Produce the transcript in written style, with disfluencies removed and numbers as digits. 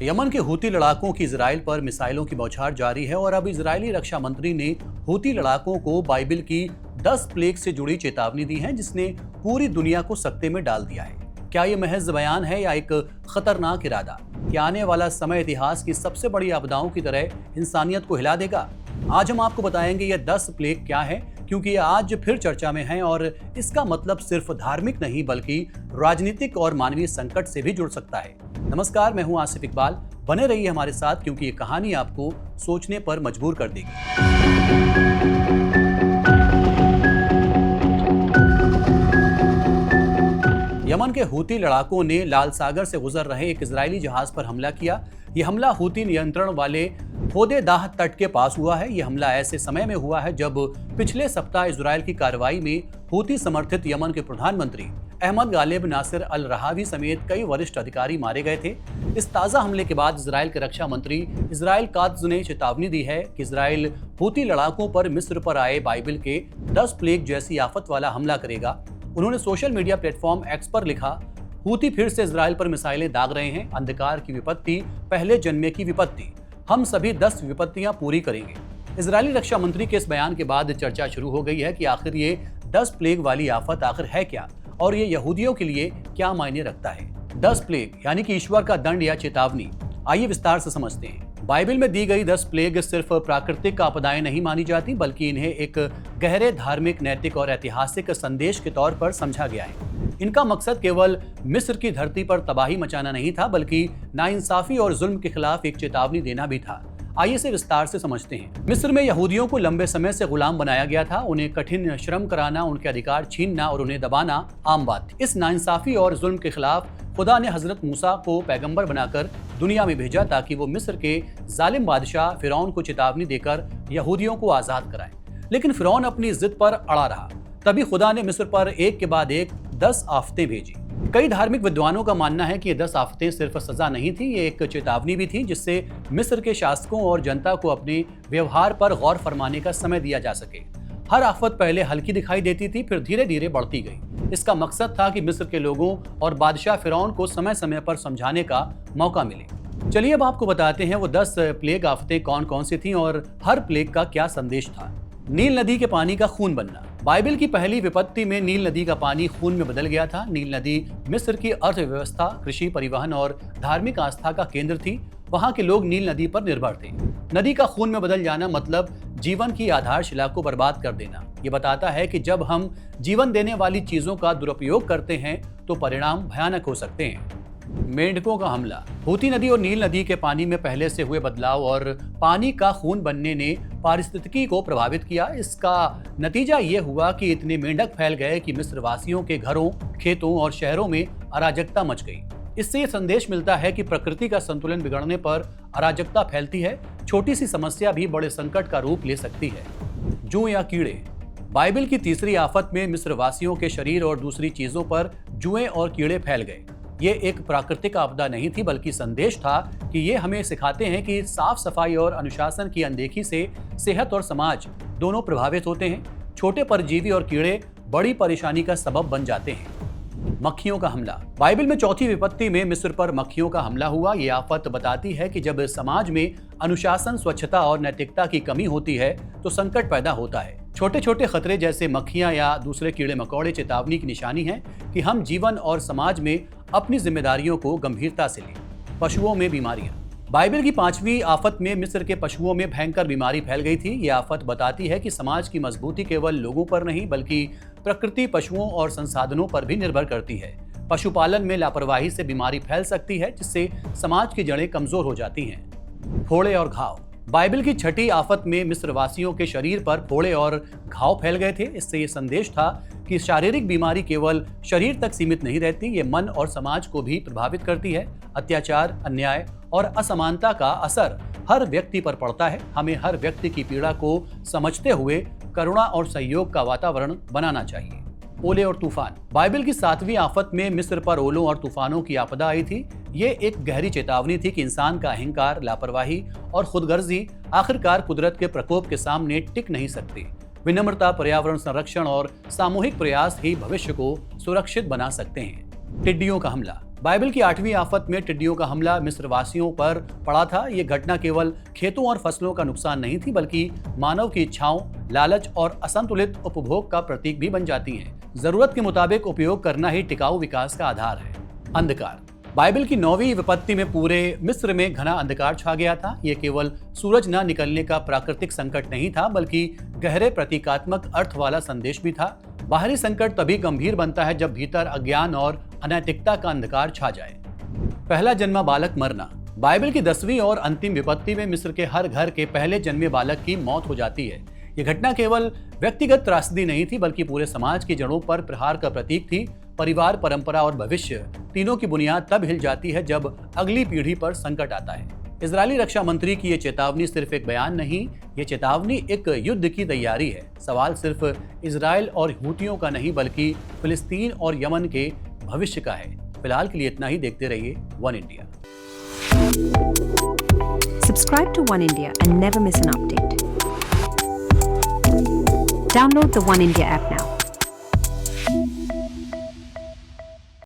Yemen के Houthi लड़ाकों की इजराइल पर मिसाइलों की बौछार जारी है और अब इजरायली रक्षा मंत्री ने हूती लड़ाकों को बाइबिल की 10 प्लेग से जुड़ी चेतावनी दी है, जिसने पूरी दुनिया को सकते में डाल दिया है। क्या ये महज बयान है या एक खतरनाक इरादा? क्या आने वाला समय इतिहास की सबसे बड़ी आपदाओं की तरह इंसानियत को हिला देगा? आज हम आपको बताएंगे ये 10 प्लेग क्या है, क्योंकि ये आज फिर चर्चा में है और इसका मतलब सिर्फ धार्मिक नहीं बल्कि राजनीतिक और मानवीय संकट से भी जुड़ सकता है। नमस्कार, मैं हूं आसिफ इकबाल। बने रहिए हमारे साथ, क्योंकि ये कहानी आपको सोचने पर मजबूर कर देगी। यमन के हूती लड़ाकों ने लाल सागर से गुजर रहे एक इजरायली जहाज पर हमला किया। यह हमला हूती नियंत्रण वाले होदेदाह तट के पास हुआ है। यह हमला ऐसे समय में हुआ है जब पिछले सप्ताह इजरायल की कार्रवाई में हूती समर्थित यमन के प्रधानमंत्री अहमद गालिब नासिर अल रहावी समेत कई वरिष्ठ अधिकारी मारे गए थे। इस ताजा हमले के बाद इजरायल के रक्षा मंत्री इजराइल कात्ज ने चेतावनी दी है कि इजराइल हूती लड़ाकों पर मिस्र पर आए बाइबिल के 10 प्लेग जैसी आफत वाला हमला करेगा। उन्होंने सोशल मीडिया प्लेटफॉर्म एक्स पर लिखा, हूती फिर से इजराइल पर मिसाइलें दाग रहे हैं। अंधकार की विपत्ति, पहले जन्मे की विपत्ति, हम सभी 10 विपत्तियां पूरी करेंगे। इजरायली रक्षा मंत्री के इस बयान के बाद चर्चा शुरू हो गई है कि आखिर ये 10 प्लेग वाली आफत आखिर है क्या और ये यहूदियों के लिए क्या मायने रखता है। 10 प्लेग यानी कि ईश्वर का दंड या चेतावनी। आइए विस्तार से समझते हैं। बाइबल में दी गई 10 प्लेग सिर्फ प्राकृतिक आपदाएं नहीं मानी जाती, बल्कि इन्हें एक गहरे धार्मिक, नैतिक और ऐतिहासिक संदेश के तौर पर समझा गया है। इनका मकसद केवल मिस्र की धरती पर तबाही मचाना नहीं था, बल्कि नाइंसाफी और जुल्म के खिलाफ एक चेतावनी देना भी था। आइए इसे विस्तार से समझते हैं। मिस्र में यहूदियों को लंबे समय से गुलाम बनाया गया था। उन्हें कठिन श्रम कराना, उनके अधिकार छीनना और उन्हें दबाना आम बात थी। इस नाइंसाफी और जुल्म के खिलाफ खुदा ने हजरत मूसा को पैगंबर बनाकर दुनिया में भेजा ताकि वो मिस्र के जालिम बादशाह फिरौन को चेतावनी देकर यहूदियों को आजाद कराए। लेकिन फिरौन अपनी जिद पर अड़ा रहा। तभी खुदा ने मिस्र पर एक के बाद एक 10 आफतें भेजी। कई धार्मिक विद्वानों का मानना है कि ये 10 आफतें सिर्फ सजा नहीं थी, ये एक चेतावनी भी थी, जिससे मिस्र के शासकों और जनता को अपने व्यवहार पर गौर फरमाने का समय दिया जा सके। हर आफत पहले हल्की दिखाई देती थी, फिर धीरे धीरे बढ़ती गई। इसका मकसद था कि मिस्र के लोगों और बादशाह फिरौन को समय समय पर समझाने का मौका मिले। चलिए अब आपको बताते हैं वो 10 प्लेग आफतें कौन कौन सी थी और हर प्लेग का क्या संदेश था। नील नदी के पानी का खून बनना। बाइबिल की पहली विपत्ति में नील नदी का पानी खून में बदल गया था। नील नदी मिस्र की अर्थव्यवस्था, कृषि, परिवहन और धार्मिक आस्था का केंद्र थी। वहां के लोग नील नदी पर निर्भर थे। नदी का खून में बदल जाना मतलब जीवन की आधारशिला को बर्बाद कर देना। ये बताता है कि जब हम जीवन देने वाली चीजों का दुरुपयोग करते हैं तो परिणाम भयानक हो सकते हैं। मेंढकों का हमला। हूती नदी और नील नदी के पानी में पहले से हुए बदलाव और पानी का खून बनने ने पारिस्थितिकी को प्रभावित किया। इसका नतीजा ये हुआ कि इतने मेंढक फैल गए कि मिस्र वासियों के घरों, खेतों और शहरों में अराजकता मच गई। इससे ये संदेश मिलता है कि प्रकृति का संतुलन बिगड़ने पर अराजकता फैलती है। छोटी सी समस्या भी बड़े संकट का रूप ले सकती है। जूं या कीड़े। बाइबिल की तीसरी आफत में मिस्र वासियों के शरीर और दूसरी चीजों पर जुएं और कीड़े फैल गए। ये एक प्राकृतिक आपदा नहीं थी, बल्कि संदेश था कि ये हमें सिखाते हैं कि साफ सफाई और अनुशासन की अनदेखी से सेहत और समाज दोनों प्रभावित होते हैं। छोटे परजीवी और कीड़े बड़ी परेशानी का सबब बन जाते हैं। मक्खियों का हमला। बाइबिल में चौथी विपत्ति में मिस्र पर मक्खियों का हमला हुआ। ये आफत बताती है कि जब समाज में अनुशासन, स्वच्छता और नैतिकता की कमी होती है तो संकट पैदा होता है। छोटे छोटे खतरे जैसे मक्खियां या दूसरे कीड़े मकोड़े चेतावनी की निशानी है कि हम जीवन और समाज में अपनी जिम्मेदारियों को गंभीरता से लें। पशुओं में बीमारियां। बाइबिल की 5वीं आफत में मिस्र के पशुओं में भयंकर बीमारी फैल गई थी। ये आफत बताती है कि समाज की मजबूती केवल लोगों पर नहीं बल्कि प्रकृति, पशुओं और संसाधनों पर भी निर्भर करती है। पशुपालन में लापरवाही से बीमारी फैल सकती है, जिससे समाज की जड़ें कमजोर हो जाती हैं। फोड़े और घाव। बाइबिल की 6ठी आफत में मिस्र वासियों के शरीर पर फोड़े और घाव फैल गए थे। इससे ये संदेश था कि शारीरिक बीमारी केवल शरीर तक सीमित नहीं रहती, ये मन और समाज को भी प्रभावित करती है। अत्याचार, अन्याय और असमानता का असर हर व्यक्ति पर पड़ता है। हमें हर व्यक्ति की पीड़ा को समझते हुए करुणा और सहयोग का वातावरण बनाना चाहिए। ओले और तूफान। बाइबिल की 7वीं आफत में मिस्र पर ओलों और तूफानों की आपदा आई थी। ये एक गहरी चेतावनी थी कि इंसान का अहंकार, लापरवाही और खुदगर्जी आखिरकार कुदरत के प्रकोप के सामने टिक नहीं सकती। विनम्रता, पर्यावरण संरक्षण और सामूहिक प्रयास ही भविष्य को सुरक्षित बना सकते हैं। टिड्डियों का हमला। बाइबल की 8वीं आफत में टिड्डियों का हमला मिस्र वासियों पर पड़ा था। ये घटना केवल खेतों और फसलों का नुकसान नहीं थी, बल्कि मानव की इच्छाओं, लालच और असंतुलित उपभोग का प्रतीक भी बन जाती है। जरूरत के मुताबिक उपयोग करना ही टिकाऊ विकास का आधार है। अंधकार। बाइबल की 9वीं विपत्ति में पूरे मिस्र में घना अंधकार छा गया था। ये केवल सूरज न निकलने का प्राकृतिक संकट नहीं था, बल्कि गहरे प्रतीकात्मक अर्थ वाला संदेश भी था। बाहरी संकट तभी गंभीर बनता है जब भीतर अज्ञान और अनैतिकता का अंधकार छा जाए। पहला जन्मा बालक मरना। बाइबल की 10वीं और अंतिम विपत्ति में मिस्र के हर घर के पहले जन्मे बालक की मौत हो जाती है। यह घटना केवल व्यक्तिगत त्रासदी नहीं थी, बल्कि पूरे समाज की जड़ों पर प्रहार का प्रतीक थी। परिवार, परंपरा और भविष्य तीनों की बुनियाद तब हिल जाती है जब अगली पीढ़ी पर संकट आता है। इजरायली रक्षा मंत्री की ये चेतावनी सिर्फ एक बयान नहीं, ये चेतावनी एक युद्ध की तैयारी है। सवाल सिर्फ इजराइल और हूतियों का नहीं, बल्कि फिलिस्तीन और यमन के भविष्य का है। फिलहाल के लिए इतना ही। देखते रहिए one India. Subscribe to One India and never miss an update. Download the One India app now.